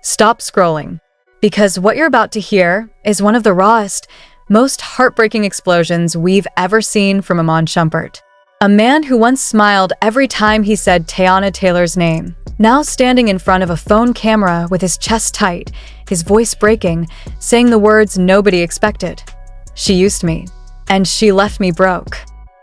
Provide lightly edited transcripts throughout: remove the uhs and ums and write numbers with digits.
Stop scrolling. Because what you're about to hear is one of the rawest, most heartbreaking explosions we've ever seen from Iman Shumpert. A man who once smiled every time he said Teyana Taylor's name, now standing in front of a phone camera with his chest tight, his voice breaking, saying the words nobody expected. She used me, and she left me broke.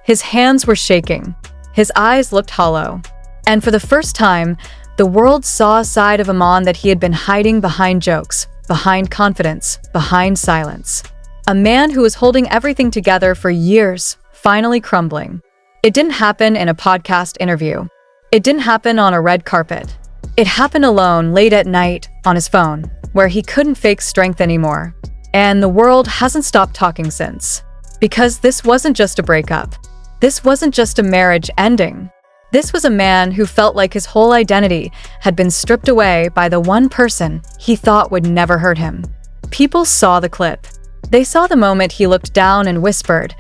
His hands were shaking. His eyes looked hollow. And for the first time, the world saw a side of Iman that he had been hiding behind jokes, behind confidence, behind silence. A man who was holding everything together for years, finally crumbling. It didn't happen in a podcast interview. It didn't happen on a red carpet. It happened alone, late at night, on his phone, where he couldn't fake strength anymore. And the world hasn't stopped talking since. Because this wasn't just a breakup. This wasn't just a marriage ending. This was a man who felt like his whole identity had been stripped away by the one person he thought would never hurt him. People saw the clip. They saw the moment he looked down and whispered,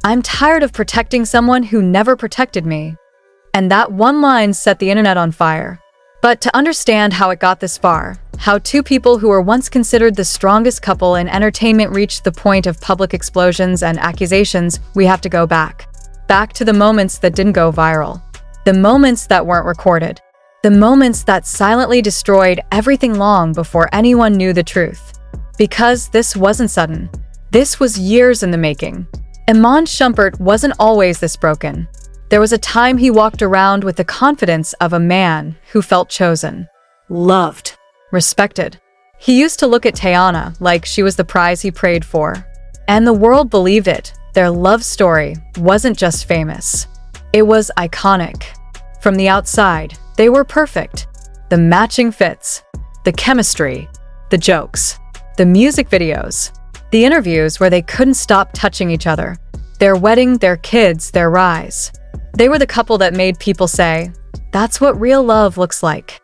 "I'm tired of protecting someone who never protected me." And that one line set the internet on fire. But to understand how it got this far, how two people who were once considered the strongest couple in entertainment reached the point of public explosions and accusations, we have to go back. Back to the moments that didn't go viral. The moments that weren't recorded. The moments that silently destroyed everything long before anyone knew the truth. Because this wasn't sudden. This was years in the making. Iman Shumpert wasn't always this broken. There was a time he walked around with the confidence of a man who felt chosen, loved, respected. He used to look at Teyana like she was the prize he prayed for. And the world believed it. Their love story wasn't just famous. It was iconic. From the outside, they were perfect. The matching fits, the chemistry, the jokes, the music videos, the interviews where they couldn't stop touching each other, their wedding, their kids, their rise. They were the couple that made people say, "That's what real love looks like."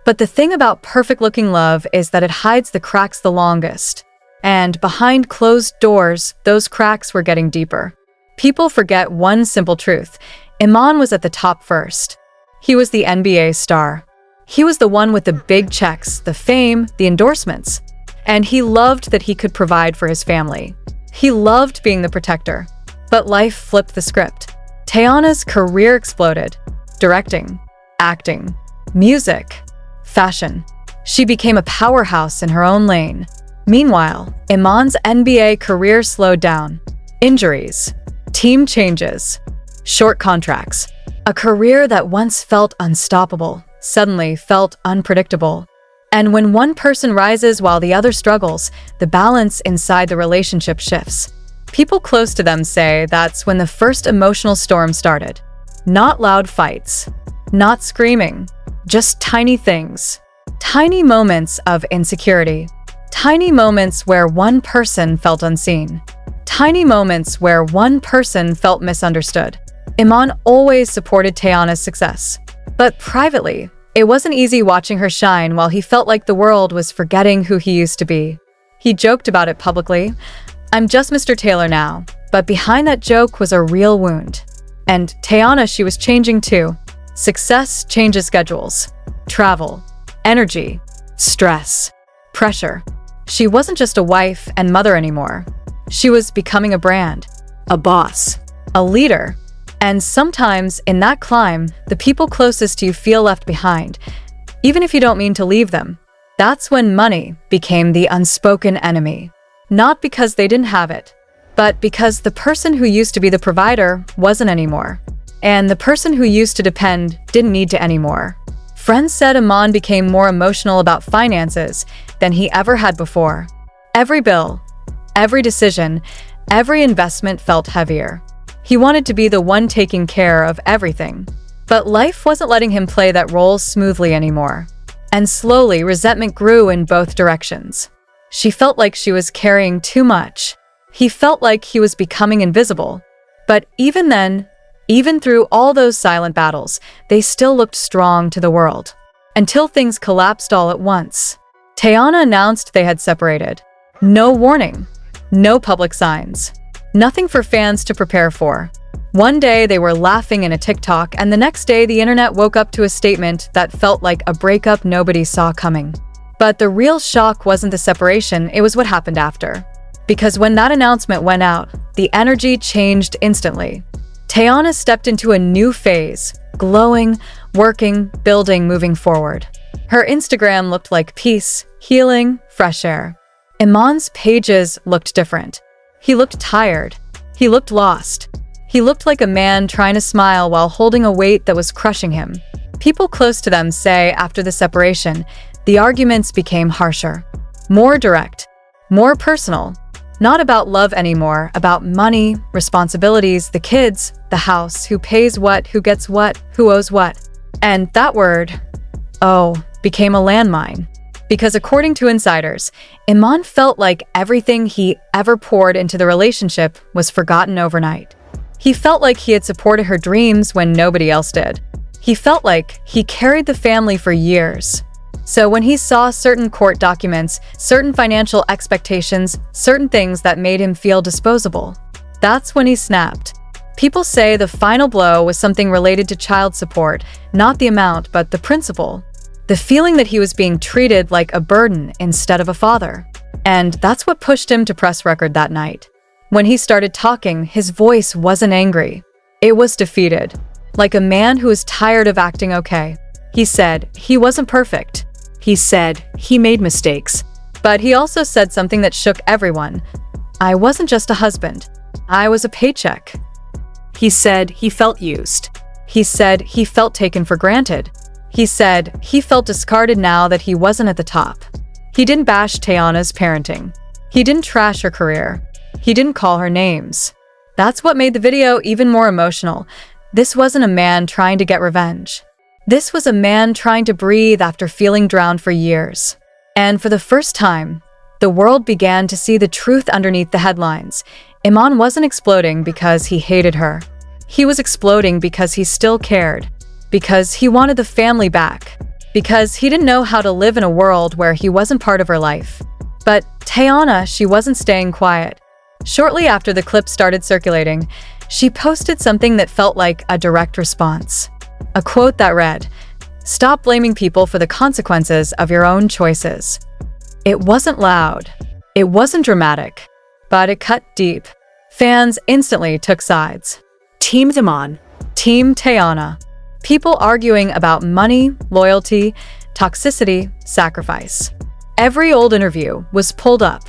But the thing about perfect-looking love is that it hides the cracks the longest. And behind closed doors, those cracks were getting deeper. People forget one simple truth. Iman was at the top first. He was the NBA star. He was the one with the big checks, the fame, the endorsements. And he loved that he could provide for his family. He loved being the protector. But life flipped the script. Teyana's career exploded. Directing, acting, music, fashion. She became a powerhouse in her own lane. Meanwhile, Iman's NBA career slowed down. Injuries, team changes, short contracts. A career that once felt unstoppable suddenly felt unpredictable. And when one person rises while the other struggles, the balance inside the relationship shifts. People close to them say that's when the first emotional storm started. Not loud fights, not screaming, just tiny things. Tiny moments of insecurity. Tiny moments where one person felt unseen. Tiny moments where one person felt misunderstood. Iman always supported Teyana's success. But privately, it wasn't easy watching her shine while he felt like the world was forgetting who he used to be. He joked about it publicly. "I'm just Mr. Taylor now." But behind that joke was a real wound. And Teyana, she was changing too. Success changes schedules, travel, energy, stress, pressure. She wasn't just a wife and mother anymore. She was becoming a brand, a boss, a leader. And sometimes in that climb, the people closest to you feel left behind, even if you don't mean to leave them. That's when money became the unspoken enemy. Not because they didn't have it, but because the person who used to be the provider wasn't anymore. And the person who used to depend didn't need to anymore. Friends said Iman became more emotional about finances than he ever had before. Every bill, every decision, every investment felt heavier. He wanted to be the one taking care of everything. But life wasn't letting him play that role smoothly anymore. And slowly, resentment grew in both directions. She felt like she was carrying too much. He felt like he was becoming invisible. But even then, even through all those silent battles, they still looked strong to the world. Until things collapsed all at once. Teyana announced they had separated. No warning. No public signs. Nothing for fans to prepare for. One day they were laughing in a TikTok, and the next day the internet woke up to a statement that felt like a breakup nobody saw coming. But the real shock wasn't the separation, it was what happened after. Because when that announcement went out, the energy changed instantly. Teyana stepped into a new phase, glowing, working, building, moving forward. Her Instagram looked like peace, healing, fresh air. Iman's pages looked different. He looked tired. He looked lost. He looked like a man trying to smile while holding a weight that was crushing him. People close to them say after the separation, the arguments became harsher, more direct, more personal. Not about love anymore, about money, responsibilities, the kids, the house, who pays what, who gets what, who owes what. And that word, oh, became a landmine. Because according to insiders, Iman felt like everything he ever poured into the relationship was forgotten overnight. He felt like he had supported her dreams when nobody else did. He felt like he carried the family for years. So when he saw certain court documents, certain financial expectations, certain things that made him feel disposable, that's when he snapped. People say the final blow was something related to child support, not the amount, but the principle. The feeling that he was being treated like a burden instead of a father. And that's what pushed him to press record that night. When he started talking, his voice wasn't angry. It was defeated, like a man who is tired of acting okay. He said he wasn't perfect. He said he made mistakes. But he also said something that shook everyone. I wasn't just a husband. I was a paycheck. He said he felt used. He said he felt taken for granted. He said he felt discarded now that he wasn't at the top. He didn't bash Teyana's parenting. He didn't trash her career. He didn't call her names. That's what made the video even more emotional. This wasn't a man trying to get revenge. This was a man trying to breathe after feeling drowned for years. And for the first time, the world began to see the truth underneath the headlines. Iman wasn't exploding because he hated her. He was exploding because he still cared. Because he wanted the family back. Because he didn't know how to live in a world where he wasn't part of her life. But Teyana, she wasn't staying quiet. Shortly after the clip started circulating, she posted something that felt like a direct response. A quote that read, "Stop blaming people for the consequences of your own choices." It wasn't loud. It wasn't dramatic. But it cut deep. Fans instantly took sides. Team Iman. Team Teyana. People arguing about money, loyalty, toxicity, sacrifice. Every old interview was pulled up.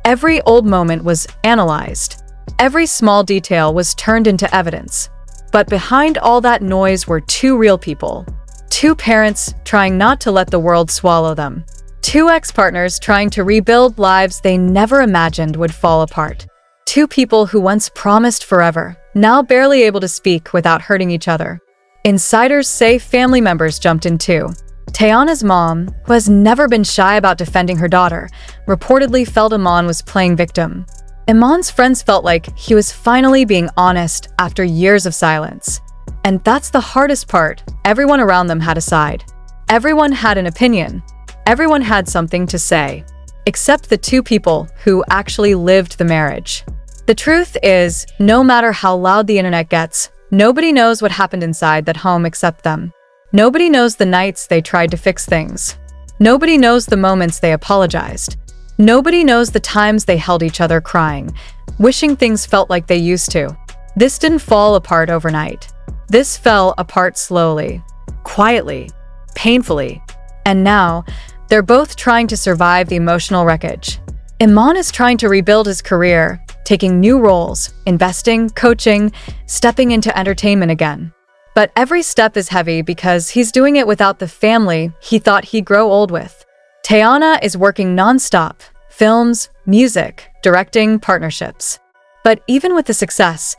Every old moment was analyzed. Every small detail was turned into evidence. But behind all that noise were two real people. Two parents trying not to let the world swallow them. Two ex-partners trying to rebuild lives they never imagined would fall apart. Two people who once promised forever, now barely able to speak without hurting each other. Insiders say family members jumped in too. Teyana's mom, who has never been shy about defending her daughter, reportedly felt Iman was playing victim. Iman's friends felt like he was finally being honest after years of silence. And that's the hardest part. Everyone around them had a side. Everyone had an opinion. Everyone had something to say. Except the two people who actually lived the marriage. The truth is, no matter how loud the internet gets, nobody knows what happened inside that home except them. Nobody knows the nights they tried to fix things. Nobody knows the moments they apologized. Nobody knows the times they held each other crying, wishing things felt like they used to. This didn't fall apart overnight. This fell apart slowly, quietly, painfully. And now, they're both trying to survive the emotional wreckage. Iman is trying to rebuild his career, taking new roles, investing, coaching, stepping into entertainment again. But every step is heavy because he's doing it without the family he thought he'd grow old with. Teyana is working non-stop, films, music, directing, partnerships. But even with the success,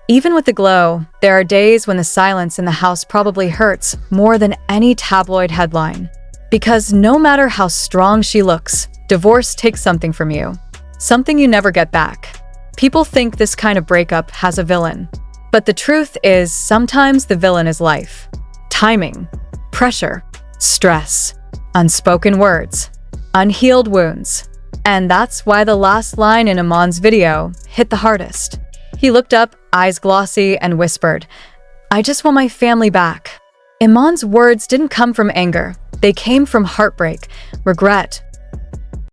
even with the glow, there are days when the silence in the house probably hurts more than any tabloid headline. Because no matter how strong she looks, divorce takes something from you. Something you never get back. People think this kind of breakup has a villain. But the truth is, sometimes the villain is life. Timing, pressure, stress, unspoken words, unhealed wounds. And that's why the last line in Iman's video hit the hardest. He looked up, eyes glossy, and whispered, "I just want my family back." Iman's words didn't come from anger. They came from heartbreak, regret,